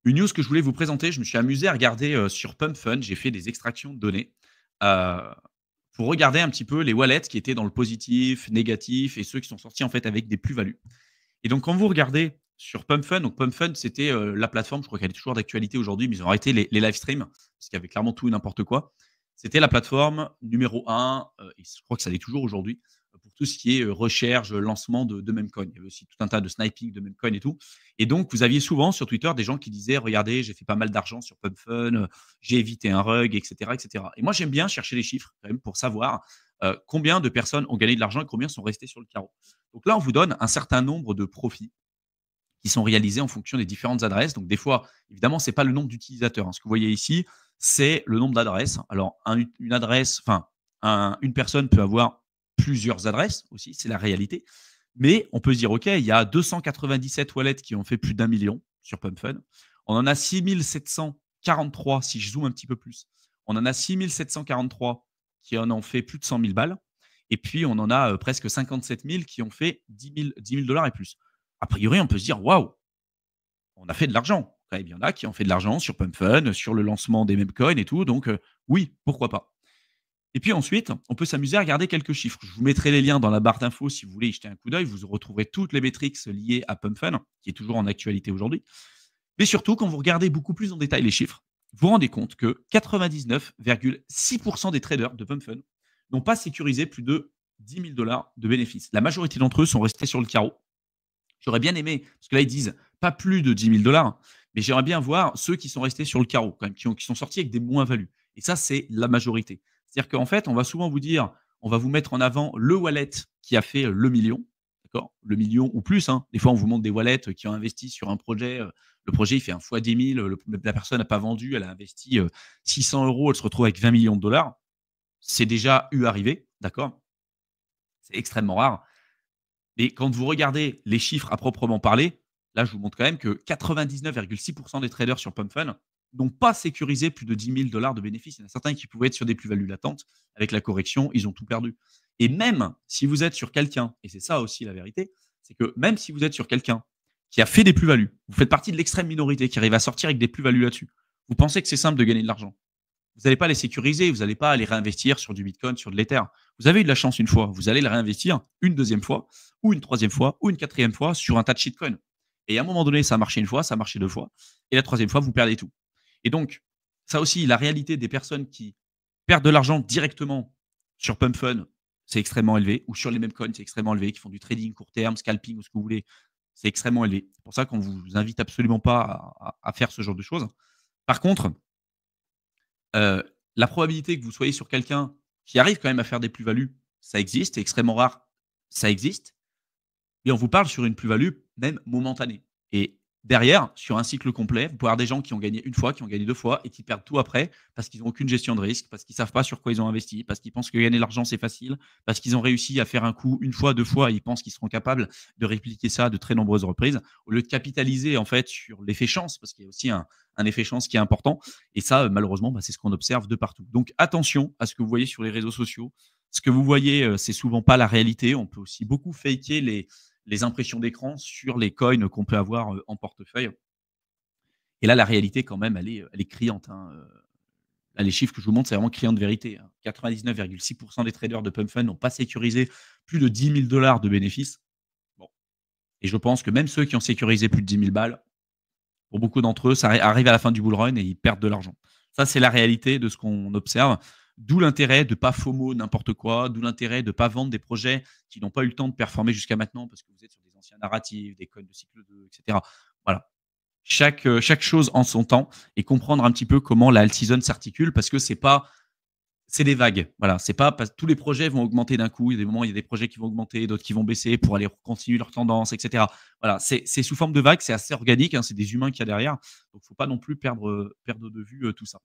Une news que je voulais vous présenter, je me suis amusé à regarder, sur PumpFun, j'ai fait des extractions de données, heu, pour regarder un petit peu les wallets qui étaient dans le positif, négatif et ceux qui sont sortis en fait avec des plus-values. Et donc quand vous regardez sur PumpFun, donc PumpFun c'était, la plateforme, je crois qu'elle est toujours d'actualité aujourd'hui, mais ils ont arrêté les live streams, parce qu'il y avait clairement tout et n'importe quoi. C'était la plateforme numéro 1, et je crois que ça l'est toujours aujourd'hui, pour tout ce qui est, recherche, lancement de meme coin. Il y avait aussi tout un tas de sniping de meme coin et tout. Et donc vous aviez souvent sur Twitter des gens qui disaient: «Regardez, j'ai fait pas mal d'argent sur PumpFun, j'ai évité un rug» et cetera et cetera. Et moi j'aime bien chercher les chiffres quand même pour savoir, combien de personnes ont gagné de l'argent et combien sont restées sur le carreau. Donc là, on vous donne un certain nombre de profits qui sont réalisés en fonction des différentes adresses. Donc des fois, évidemment, c'est pas le nombre d'utilisateurs, hein. Ce que vous voyez ici, c'est le nombre d'adresses. Alors une adresse, enfin une personne peut avoir plusieurs adresses aussi, c'est la réalité. Mais on peut se dire, OK, il y a 297 wallets qui ont fait plus d'un million sur PumpFun. On en a 6743, si je zoome un petit peu plus. On en a 6743 qui en ont fait plus de 100 000 balles. Et puis, on en a presque 57 000 qui ont fait 10 000 dollars et plus. A priori, on peut se dire, waouh, on a fait de l'argent. Quand même, il y en a qui ont fait de l'argent sur PumpFun, sur le lancement des memecoins et tout. Donc, oui, pourquoi pas. Et puis ensuite, on peut s'amuser à regarder quelques chiffres. Je vous mettrai les liens dans la barre d'infos si vous voulez y jeter un coup d'œil. Vous retrouverez toutes les métriques liées à PumpFun, qui est toujours en actualité aujourd'hui. Mais surtout, quand vous regardez beaucoup plus en détail les chiffres, vous vous rendez compte que 99,6% des traders de PumpFun n'ont pas sécurisé plus de 10 000 dollars de bénéfices. La majorité d'entre eux sont restés sur le carreau. J'aurais bien aimé, parce que là, ils disent pas plus de 10 000 dollars, mais j'aimerais bien voir ceux qui sont restés sur le carreau, quand même, qui sont sortis avec des moins-values. Et ça, c'est la majorité. C'est-à-dire qu'en fait, on va souvent vous dire, on va vous mettre en avant le wallet qui a fait le million, d'accord, le million ou plus, hein. Des fois, on vous montre des wallets qui ont investi sur un projet. Le projet, il fait un fois 10 000. La personne n'a pas vendu, elle a investi 600 euros, elle se retrouve avec 20 millions de dollars. C'est déjà eu arrivé, d'accord. C'est extrêmement rare. Mais quand vous regardez les chiffres à proprement parler, là, je vous montre quand même que 99,6% des traders sur PumpFun n'ont pas sécurisé plus de 10 000 dollars de bénéfices. Il y en a certains qui pouvaient être sur des plus-values latentes. Avec la correction, ils ont tout perdu. Et même si vous êtes sur quelqu'un, et c'est ça aussi la vérité, c'est que même si vous êtes sur quelqu'un qui a fait des plus-values, vous faites partie de l'extrême minorité qui arrive à sortir avec des plus-values là-dessus, vous pensez que c'est simple de gagner de l'argent. Vous n'allez pas les sécuriser, vous n'allez pas les réinvestir sur du Bitcoin, sur de l'Ether. Vous avez eu de la chance une fois, vous allez le réinvestir une deuxième fois, ou une troisième fois, ou une quatrième fois sur un tas de shitcoins. Et à un moment donné, ça a marché une fois, ça a marché deux fois, et la troisième fois, vous perdez tout. Et donc, ça aussi, la réalité des personnes qui perdent de l'argent directement sur PumpFun, c'est extrêmement élevé, ou sur les mêmes coins, c'est extrêmement élevé, qui font du trading court terme, scalping ou ce que vous voulez, c'est extrêmement élevé. C'est pour ça qu'on vous invite absolument pas à faire ce genre de choses. Par contre, Heu, la probabilité que vous soyez sur quelqu'un qui arrive quand même à faire des plus-values, ça existe, c'est extrêmement rare, ça existe. Et on vous parle sur une plus-value même momentanée. Et derrière, sur un cycle complet, vous pouvez avoir des gens qui ont gagné une fois, qui ont gagné deux fois et qui perdent tout après parce qu'ils n'ont aucune gestion de risque, parce qu'ils ne savent pas sur quoi ils ont investi, parce qu'ils pensent que gagner de l'argent, c'est facile, parce qu'ils ont réussi à faire un coup une fois, deux fois et ils pensent qu'ils seront capables de répliquer ça de très nombreuses reprises, au lieu de capitaliser en fait sur l'effet chance, parce qu'il y a aussi un effet chance qui est important. Et ça, malheureusement, c'est ce qu'on observe de partout. Donc attention à ce que vous voyez sur les réseaux sociaux. Ce que vous voyez, c'est souvent pas la réalité. On peut aussi beaucoup faker les impressions d'écran sur les coins qu'on peut avoir en portefeuille. Et là, la réalité, quand même, elle est criante, hein. Là, les chiffres que je vous montre, c'est vraiment criant de vérité, hein. 99,6% des traders de PumpFun n'ont pas sécurisé plus de 10 000 dollars de bénéfices. Bon. Et je pense que même ceux qui ont sécurisé plus de 10 000 balles, pour beaucoup d'entre eux, ça arrive à la fin du bull run et ils perdent de l'argent. Ça, c'est la réalité de ce qu'on observe. D'où l'intérêt de ne pas FOMO n'importe quoi, d'où l'intérêt de ne pas vendre des projets qui n'ont pas eu le temps de performer jusqu'à maintenant parce que vous êtes sur des anciens narratifs, des coins de cycle 2, etc. Voilà. Chaque chose en son temps et comprendre un petit peu comment la alt season s'articule parce que c'est des vagues. Voilà, c'est pas parce tous les projets vont augmenter d'un coup. Il y a des moments, il y a des projets qui vont augmenter, d'autres qui vont baisser pour aller continuer leur tendance, etc. Voilà, c'est sous forme de vagues, c'est assez organique, hein, c'est des humains qu'il y a derrière. Donc, faut pas non plus perdre de vue tout ça.